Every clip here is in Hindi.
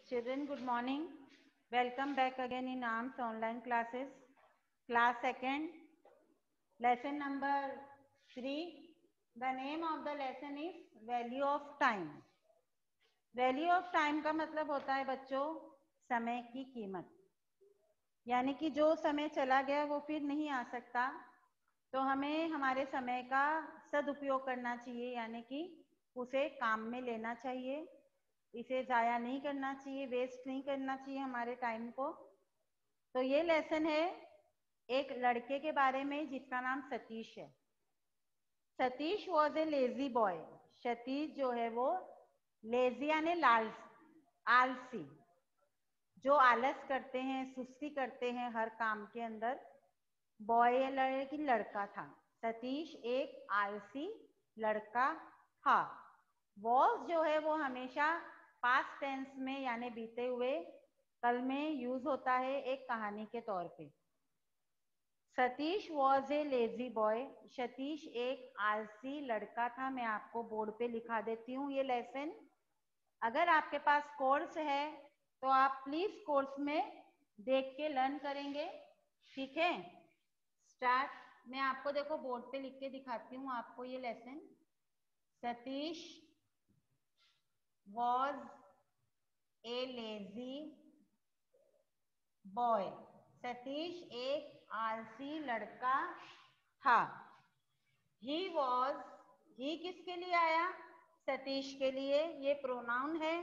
Children, good morning. Welcome back again in ARMS online classes. Class 2nd, lesson number 3. The name of the lesson is Value of Time. Value of Time का मतलब होता है बच्चों समय की कीमत, यानी कि जो समय चला गया वो फिर नहीं आ सकता, तो हमें हमारे समय का सदुपयोग करना चाहिए, यानी कि उसे काम में लेना चाहिए, इसे ज़ाया नहीं करना चाहिए, वेस्ट नहीं करना चाहिए हमारे टाइम को। तो ये लेसन है एक लड़के के बारे में जिसका नाम सतीश है। Satish was a lazy boy. Satish जो है वो लेजी यानी आलसी, जो आलस करते हैं, सुस्ती करते हैं हर काम के अंदर। बॉय की लड़का था। सतीश एक आलसी लड़का था। वॉज जो है वो हमेशा पास्ट टेंस में यानी बीते हुए कल में यूज होता है एक कहानी के तौर पे। Satish was a lazy boy. Satish एक आलसी लड़का था। मैं आपको बोर्ड पे लिखा देती हूँ ये लेसन। अगर आपके पास कोर्स है तो आप प्लीज कोर्स में देख के लर्न करेंगे, ठीक है। स्टार्ट। मैं आपको देखो बोर्ड पे लिख के दिखाती हूँ आपको ये lesson. Satish was a lazy boy. Satish एक आलसी लड़का था। ही वॉज, ही किसके लिए आया? सतीश के लिए। ये प्रोनाउन है।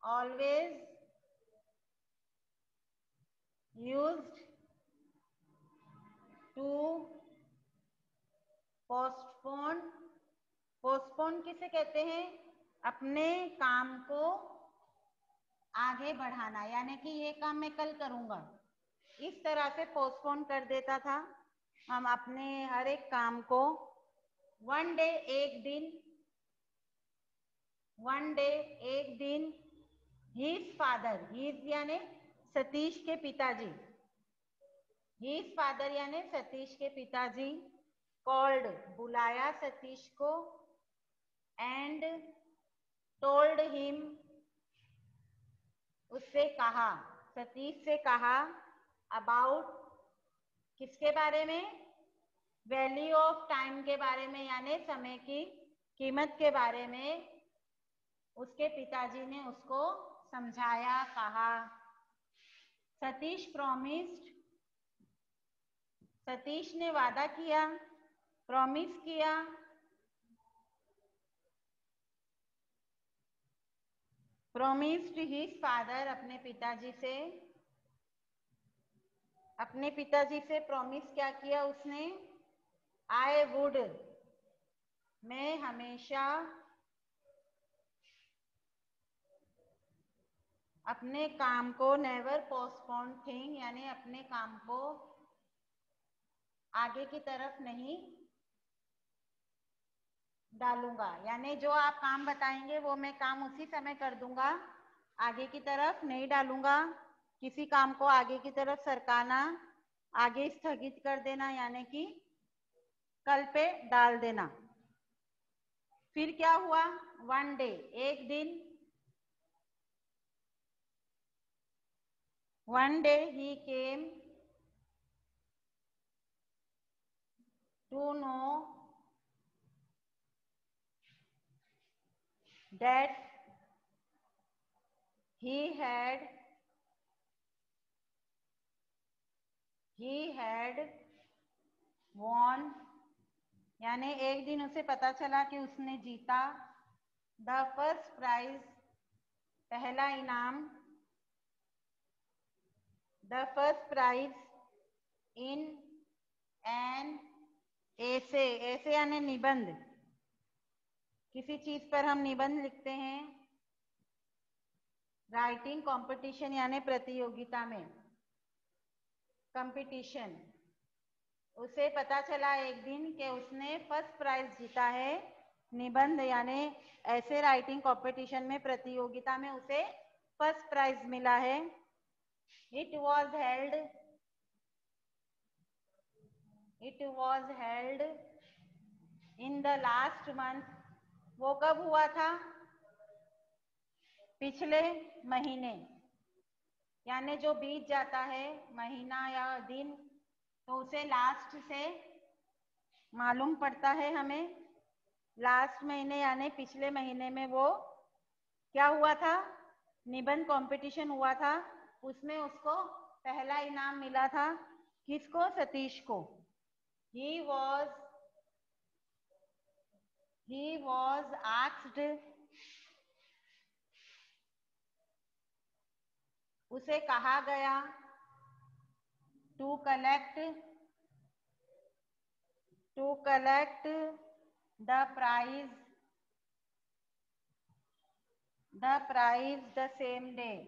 Always used to postpone. Postpone किसे कहते हैं? अपने काम को आगे बढ़ाना, यानी कि ये काम मैं कल करूंगा, इस तरह से पोस्टपोन कर देता था हम अपने हर एक काम को। वन डे एक दिन, वन डे एक दिन, हिज फादर, हिज यानी सतीश के पिताजी, हिज फादर यानी सतीश के पिताजी, कॉल्ड बुलाया सतीश को, एंड टोल्ड हिम उससे कहा, सतीश से कहा, अबाउट किसके बारे में? वैल्यू ऑफ टाइम के बारे में, यानी समय की कीमत के बारे में उसके पिताजी ने उसको समझाया, कहा। सतीश प्रॉमिस्ड, सतीश ने वादा किया, प्रॉमिस किया। प्रॉमिस्ड हिज फादर, अपने पिताजी से, अपने पिताजी से प्रॉमिस क्या किया उसने? आई वुड, मैं हमेशा अपने काम को, नेवर पोस्टपोन थिंग यानी अपने काम को आगे की तरफ नहीं डालूंगा, यानी जो आप काम बताएंगे वो मैं काम उसी समय कर दूंगा, आगे की तरफ नहीं डालूंगा। किसी काम को आगे की तरफ सरकाना, आगे स्थगित कर देना, यानी कि कल पे डाल देना। फिर क्या हुआ? वन डे एक दिन, one day he came to know that he had won, यानी एक दिन उसे पता चला कि उसने जीता। द फर्स्ट प्राइज, पहला इनाम। The first prize in an essay, essay यानी निबंध, किसी चीज पर हम निबंध लिखते हैं। राइटिंग कंपटीशन यानी प्रतियोगिता में, कंपटीशन। उसे पता चला एक दिन कि उसने फर्स्ट प्राइज जीता है, निबंध यानी ऐसे राइटिंग कंपटीशन में, प्रतियोगिता में उसे फर्स्ट प्राइज मिला है। It was held in the last month, वो कब हुआ था? पिछले महीने, यानी जो बीत जाता है महीना या दिन, तो उसे लास्ट से मालूम पड़ता है हमें। लास्ट महीने यानी पिछले महीने में वो क्या हुआ था, निबंध कंपटीशन हुआ था, उसमें उसको पहला इनाम मिला था। किसको? सतीश को। he was asked, उसे कहा गया, to collect the prize the same day।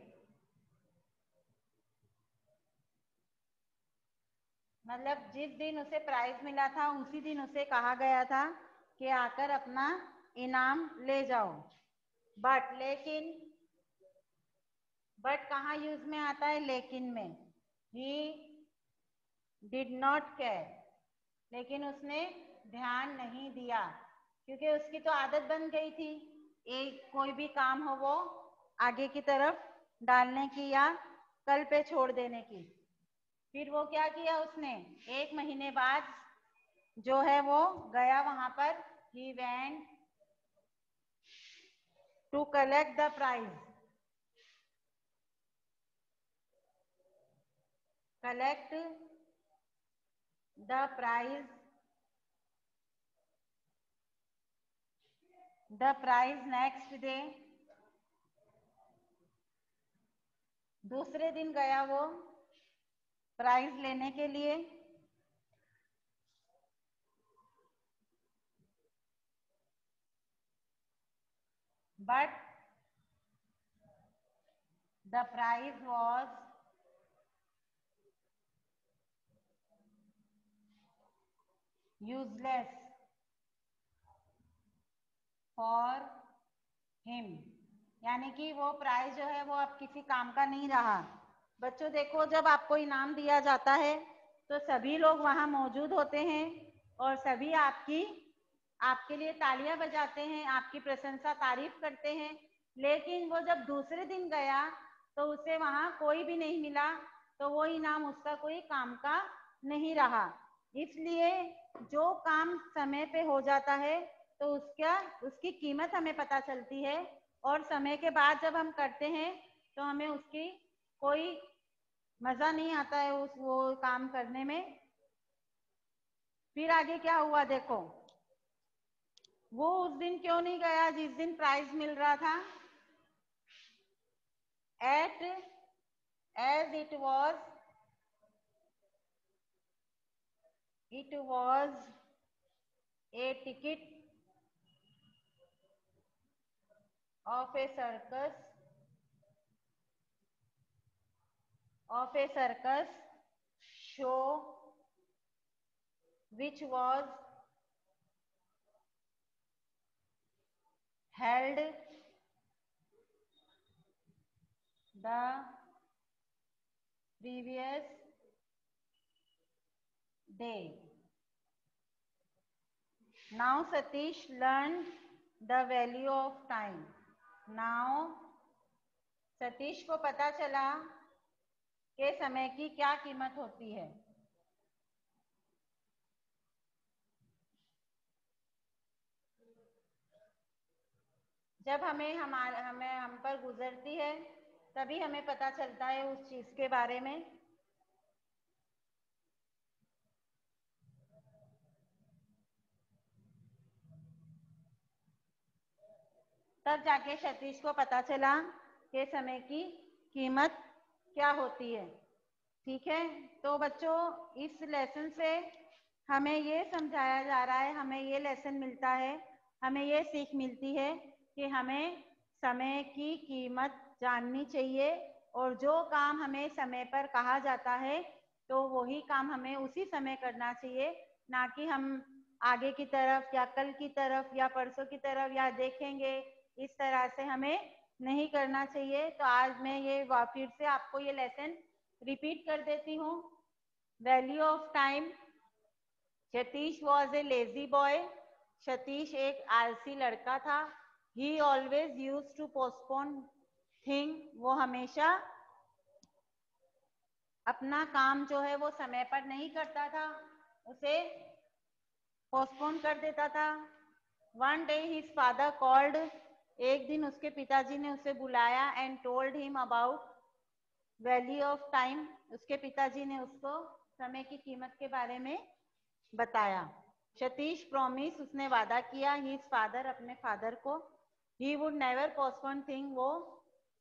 मतलब जिस दिन उसे प्राइज मिला था उसी दिन उसे कहा गया था कि आकर अपना इनाम ले जाओ। बट कहाँ यूज में आता है? लेकिन में। ही डिड नॉट केयर, लेकिन उसने ध्यान नहीं दिया, क्योंकि उसकी तो आदत बन गई थी एक कोई भी काम हो वो आगे की तरफ डालने की या कल पे छोड़ देने की। फिर वो क्या किया उसने, एक महीने बाद जो है वो गया वहां पर। He went to collect the prize, collect the prize next day. दूसरे दिन गया वो प्राइज लेने के लिए। But the prize was useless for him, यानी कि वो प्राइज जो है वो अब किसी काम का नहीं रहा। बच्चों देखो, जब आपको इनाम दिया जाता है तो सभी लोग वहां मौजूद होते हैं और सभी आपके लिए तालियां बजाते हैं, आपकी प्रशंसा तारीफ करते हैं। लेकिन वो जब दूसरे दिन गया तो उसे वहां कोई भी नहीं मिला, तो वो इनाम उसका कोई काम का नहीं रहा। इसलिए जो काम समय पे हो जाता है तो उसकी कीमत हमें पता चलती है, और समय के बाद जब हम करते हैं तो हमें उसकी कोई मजा नहीं आता है उस वो काम करने में। फिर आगे क्या हुआ देखो, वो उस दिन क्यों नहीं गया जिस दिन प्राइज मिल रहा था। As it was a ticket of a circus show which was held the previous day। Now Satish learned the value of time। Now Satish को पता चला कि समय की क्या कीमत होती है। जब हम पर गुजरती है तभी हमें पता चलता है उस चीज के बारे में। तब जाके सतीश को पता चला कि समय की कीमत क्या होती है। ठीक है, तो बच्चों इस लेसन से हमें ये समझाया जा रहा है, हमें ये लेसन मिलता है, हमें ये सीख मिलती है कि हमें समय की कीमत जाननी चाहिए, और जो काम हमें समय पर कहा जाता है तो वही काम हमें उसी समय करना चाहिए, ना कि हम आगे की तरफ या कल की तरफ या परसों की तरफ या देखेंगे, इस तरह से हमें नहीं करना चाहिए। तो आज मैं ये फिर से आपको ये लेसन रिपीट कर देती हूँ। Value of time. Satish was a lazy boy. Satish एक आलसी लड़का था। He always use to postpone thing, वो हमेशा अपना काम जो है वो समय पर नहीं करता था, उसे पोस्टपोन कर देता था। One day his father called, एक दिन उसके पिताजी ने उसे बुलाया and told him about value of time, उसके पिताजी ने उसको समय की कीमत के बारे में बताया। सतीश प्रॉमिस, उसने वादा किया, हिज फादर, अपने फादर को, he would never postpone thing, वो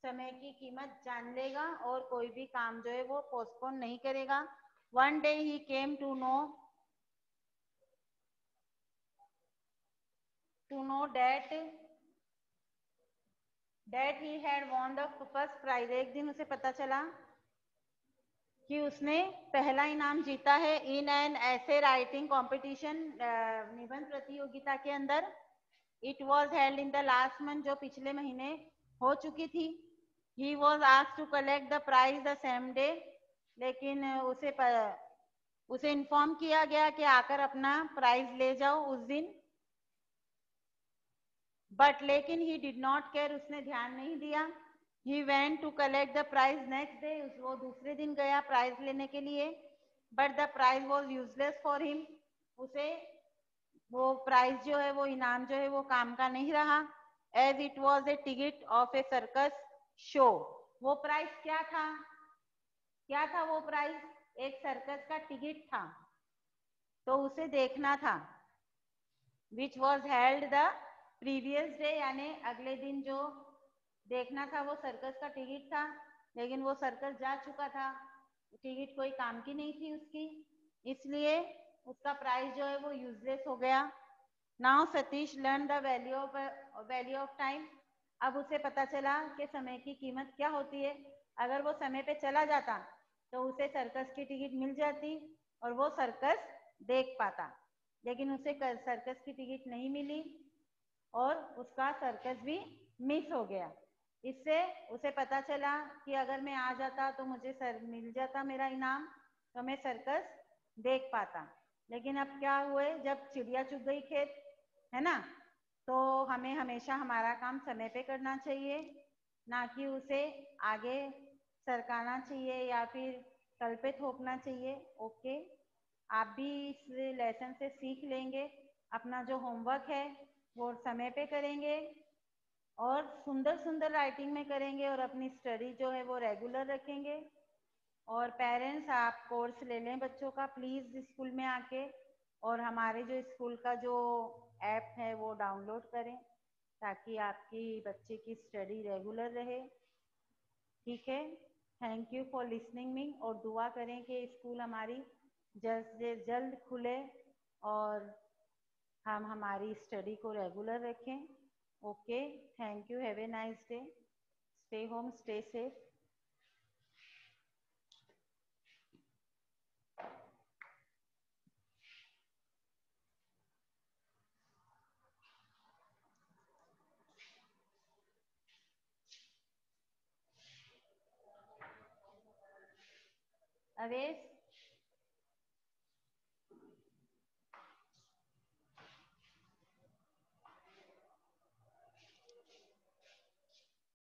समय की कीमत जान लेगा और कोई भी काम जो है वो पोस्टपोन नहीं करेगा। One day he came to know that he had won the first prize, एक दिन उसे पता चला कि उसने पहला इनाम जीता है in an essay writing competition, निबंध प्रतियोगिता के अंदर। It was held in the last month, जो पिछले महीने हो चुकी थी। He was asked to collect the prize the same day, लेकिन उसे इन्फॉर्म किया गया कि आकर अपना प्राइज ले जाओ उस दिन। बट लेकिन ही डिड नॉट केयर, उसने ध्यान नहीं दिया। He went to collect the prize next day, वो दूसरे दिन गया प्राइज लेने के लिए। But the prize was useless for him, उसे वो प्राइज जो है, वो इनाम जो है वो काम का नहीं रहा। As it was a ticket of a circus show, वो प्राइज क्या था, क्या था वो प्राइज, एक सर्कस का टिकट था, तो उसे देखना था। Which was held the previous day, यानी अगले दिन जो देखना था वो सर्कस का टिकट था, लेकिन वो सर्कस जा चुका था, टिकट कोई काम की नहीं थी उसकी, इसलिए उसका प्राइस जो है वो यूजलेस हो गया। Now Satish learn the value of time, अब उसे पता चला कि समय की कीमत क्या होती है। अगर वो समय पे चला जाता तो उसे सर्कस की टिकट मिल जाती और वो सर्कस देख पाता, लेकिन उसे सर्कस की टिकट नहीं मिली और उसका सर्कस भी मिस हो गया। इससे उसे पता चला कि अगर मैं आ जाता तो मुझे मिल जाता मेरा इनाम, तो मैं सर्कस देख पाता। लेकिन अब क्या हुए, जब चिड़िया चुग गई खेत, है ना, तो हमें हमेशा हमारा काम समय पे करना चाहिए, ना कि उसे आगे सरकाना चाहिए या फिर कल पे थोपना चाहिए। ओके, आप भी इस लेसन से सीख लेंगे, अपना जो होमवर्क है वो समय पे करेंगे और सुंदर सुंदर राइटिंग में करेंगे और अपनी स्टडी जो है वो रेगुलर रखेंगे। और पेरेंट्स, आप कोर्स ले लें बच्चों का प्लीज़ स्कूल में आके, और हमारे जो स्कूल का जो ऐप है वो डाउनलोड करें ताकि आपकी बच्चे की स्टडी रेगुलर रहे। ठीक है, thank you for listening me, और दुआ करें कि स्कूल हमारी जल्द से जल्द खुले और हम हमारी स्टडी को रेगुलर रखें। Okay, thank you, have a nice day, stay home, stay safe. Avesh,